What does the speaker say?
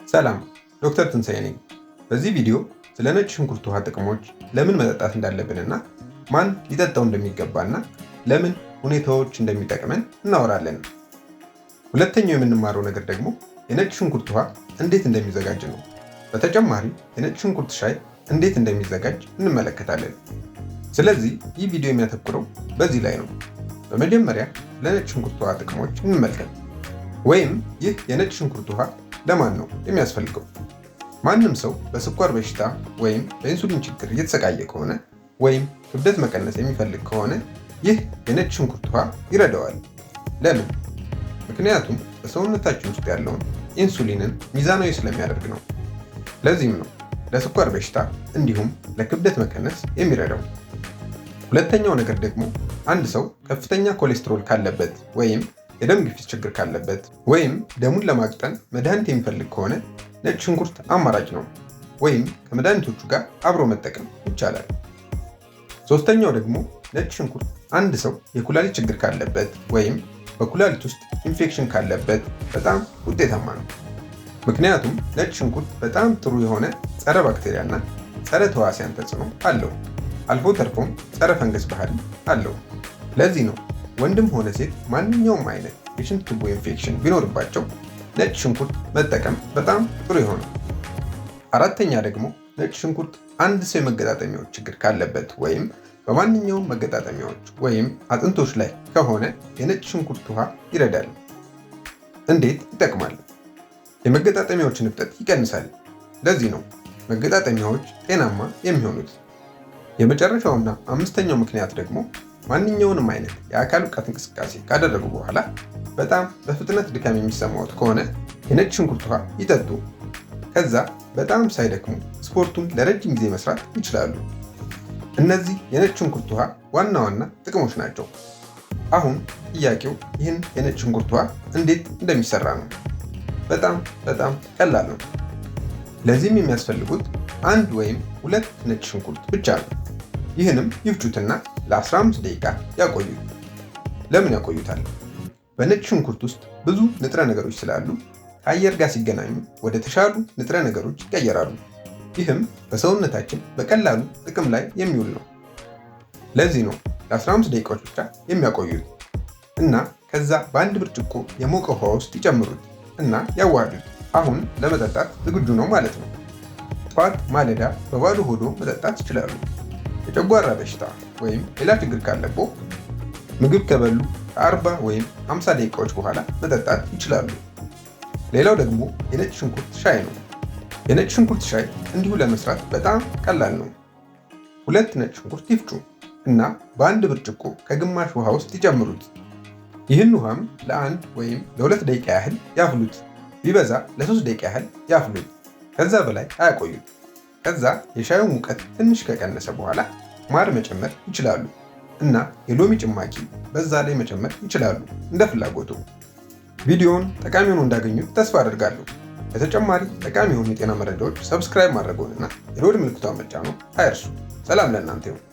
ሰላም፣ ዶክተር ትንሳኤ ነኝ። በዚህ ቪዲዮ ስለ ነጭ ሽንኩርት ውሃ ጥቅሞች፣ ለምን መጠጣት እንዳለብንና ማን ሊጠጣው እንደሚገባና ለምን ሁኔታዎች እንደሚጠቅመን እናወራለን። ሁለተኛው የምንማረው ነገር ደግሞ የነጭ ሽንኩርት ውሃ እንዴት እንደሚዘጋጅ ነው። በተጨማሪ የነጭ ሽንኩርት ሻይ እንዴት እንደሚዘጋጅ እንመለከታለን። ስለዚህ ይህ ቪዲዮ የሚያተኩረው በዚህ ላይ ነው። በመጀመሪያ ለነጭ ሽንኩርት ውሃ ጥቅሞች እንመልከት። ወይም ይህ የነጭ ሽንኩርት ውሃ ለማን ነው የሚያስፈልገው? ማንም ሰው በስኳር በሽታ ወይም በኢንሱሊን ችግር እየተሰቃየ ከሆነ ወይም ክብደት መቀነስ የሚፈልግ ከሆነ ይህ የነጭ ሽንኩርት ውሃ ይረዳዋል። ለምን? ምክንያቱም በሰውነታችን ውስጥ ያለውን ኢንሱሊንን ሚዛናዊ ስለሚያደርግ ነው። ለዚህም ነው ለስኳር በሽታ እንዲሁም ለክብደት መቀነስ የሚረዳው። ሁለተኛው ነገር ደግሞ አንድ ሰው ከፍተኛ ኮሌስትሮል ካለበት ወይም የደም ግፊት ችግር ካለበት ወይም ደሙን ለማቅጠን መድኃኒት የሚፈልግ ከሆነ ነጭ ሽንኩርት አማራጭ ነው፣ ወይም ከመድኃኒቶቹ ጋር አብሮ መጠቀም ይቻላል። ሶስተኛው ደግሞ ነጭ ሽንኩርት አንድ ሰው የኩላሊት ችግር ካለበት ወይም በኩላሊት ውስጥ ኢንፌክሽን ካለበት በጣም ውጤታማ ነው። ምክንያቱም ነጭ ሽንኩርት በጣም ጥሩ የሆነ ጸረ ባክቴሪያ እና ጸረ ተዋሲያን ተጽዕኖ አለው። አልፎ ተርፎም ጸረ ፈንገስ ባህሪ አለው። ለዚህ ነው ወንድም ሆነ ሴት ማንኛውም አይነት የሽንት ቱቦ ኢንፌክሽን ቢኖርባቸው ነጭ ሽንኩርት መጠቀም በጣም ጥሩ የሆነ። አራተኛ ደግሞ ነጭ ሽንኩርት አንድ ሰው የመገጣጠሚያዎች ችግር ካለበት ወይም በማንኛውም መገጣጠሚያዎች ወይም አጥንቶች ላይ ከሆነ የነጭ ሽንኩርት ውሃ ይረዳል። እንዴት ይጠቅማል? የመገጣጠሚያዎችን እብጠት ይቀንሳል። ለዚህ ነው መገጣጠሚያዎች ጤናማ የሚሆኑት። የመጨረሻውና አምስተኛው ምክንያት ደግሞ ማንኛውንም አይነት የአካል ብቃት እንቅስቃሴ ካደረጉ በኋላ በጣም በፍጥነት ድካም የሚሰማዎት ከሆነ የነጭ ሽንኩርት ውሃ ይጠጡ። ከዛ በጣም ሳይደክሙ ስፖርቱን ለረጅም ጊዜ መስራት ይችላሉ። እነዚህ የነጭ ሽንኩርት ውሃ ዋና ዋና ጥቅሞች ናቸው። አሁን ጥያቄው ይህን የነጭ ሽንኩርት ውሃ እንዴት እንደሚሰራ ነው። በጣም ቀላል ነው። ለዚህም የሚያስፈልጉት 1 ወይም 2 ነጭ ሽንኩርት ብቻ ነው። ይህንም ይፍጩትና ለ15 ደቂቃ ያቆዩት። ለምን ያቆዩታል? በነጭ ሽንኩርት ውስጥ ብዙ ንጥረ ነገሮች ስላሉ ከአየር ጋር ሲገናኙ ወደ ተሻሉ ንጥረ ነገሮች ይቀየራሉ። ይህም በሰውነታችን በቀላሉ ጥቅም ላይ የሚውል ነው። ለዚህ ነው ለ15 ደቂቃዎች ብቻ የሚያቆዩት እና ከዛ በአንድ ብርጭቆ የሞቀ ውሃ ውስጥ ይጨምሩት እና ያዋህዱት። አሁን ለመጠጣት ዝግጁ ነው ማለት ነው። ጠዋት ማለዳ በባዶ ሆዶ መጠጣት ይችላሉ። የጨጓራ በሽታ ወይም ሌላ ችግር ካለብዎ ምግብ ከበሉ ከ40 ወይም 50 ደቂቃዎች በኋላ መጠጣት ይችላሉ። ሌላው ደግሞ የነጭ ሽንኩርት ሻይ ነው። የነጭ ሽንኩርት ሻይ እንዲሁ ለመስራት በጣም ቀላል ነው። 2 ነጭ ሽንኩርት ይፍጩ እና በአንድ ብርጭቆ ከግማሽ ውሃ ውስጥ ይጨምሩት። ይህን ውሃም ለ1 ወይም ለ2 ደቂቃ ያህል ያፍሉት። ቢበዛ ለ3 ደቂቃ ያህል ያፍሉት። ከዛ በላይ አያቆዩት። ከዛ የሻዩ ሙቀት ትንሽ ከቀነሰ በኋላ ማር መጨመር ይችላሉ እና የሎሚ ጭማቂ በዛ ላይ መጨመር ይችላሉ እንደ ፍላጎቱ። ቪዲዮውን ጠቃሚ ሆኖ እንዳገኙት ተስፋ አደርጋለሁ። ለተጨማሪ ጠቃሚ የሆኑ የጤና መረጃዎች ሰብስክራይብ ማድረግዎንና የደወል ምልክቷን መጫንዎን አይርሱ። ሰላም ለእናንተ ይሁን።